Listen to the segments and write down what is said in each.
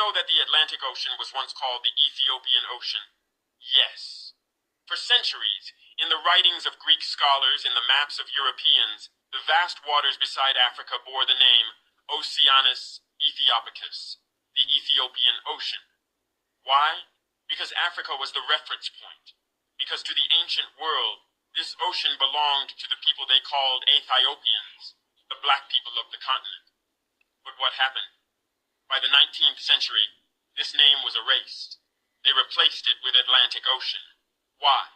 know that the Atlantic Ocean was once called the Ethiopian Ocean? Yes. For centuries, in the writings of Greek scholars and the maps of Europeans, the vast waters beside Africa bore the name Oceanus Ethiopiacus, the Ethiopian Ocean. Why? Because Africa was the reference point. Because to the ancient world, this ocean belonged to the people they called Ethiopians, the black people of the continent. But what happened? By the 19th century, this name was erased. They replaced it with Atlantic Ocean. Why?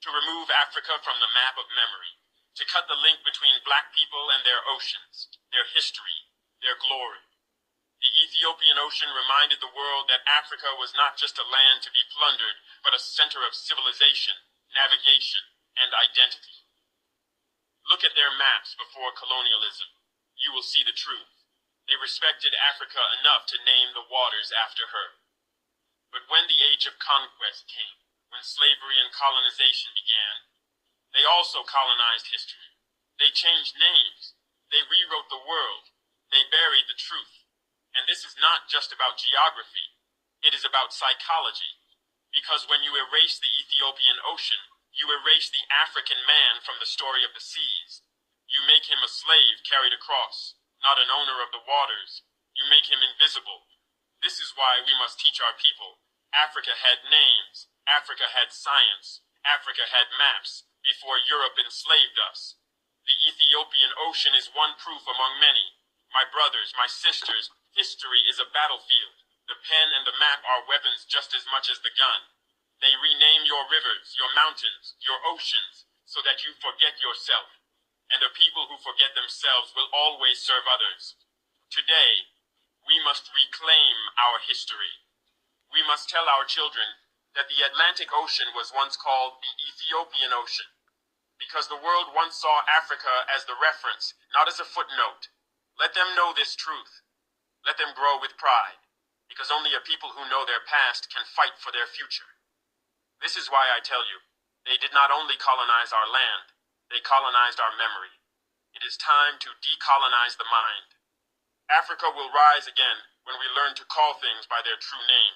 To remove Africa from the map of memory, to cut the link between black people and their oceans, their history, their glory. The Ethiopian Ocean reminded the world that Africa was not just a land to be plundered, but a center of civilization, navigation, and identity. Look at their maps before colonialism. You will see the truth. They respected Africa enough to name the waters after her. But when the age of conquest came, when slavery and colonization began, they also colonized history. They changed names. They rewrote the world. They buried the truth. And this is not just about geography. It is about psychology. Because when you erase the Ethiopian Ocean, you erase the African man from the story of the seas. You make him a slave carried across, not an owner of the waters. You make him invisible. This is why we must teach our people. Africa had names. Africa had science. Africa had maps before Europe enslaved us. The Ethiopian Ocean is one proof among many. My brothers, my sisters, history is a battlefield. The pen and the map are weapons just as much as the gun. They rename your rivers, your mountains, your oceans, so that you forget yourself. And the people who forget themselves will always serve others. Today, we must reclaim our history. We must tell our children that the Atlantic Ocean was once called the Ethiopian Ocean, because the world once saw Africa as the reference, not as a footnote. Let them know this truth. Let them grow with pride, because only a people who know their past can fight for their future. This is why I tell you, they did not only colonize our land, they colonized our memory. It is time to decolonize the mind. Africa will rise again when we learn to call things by their true name.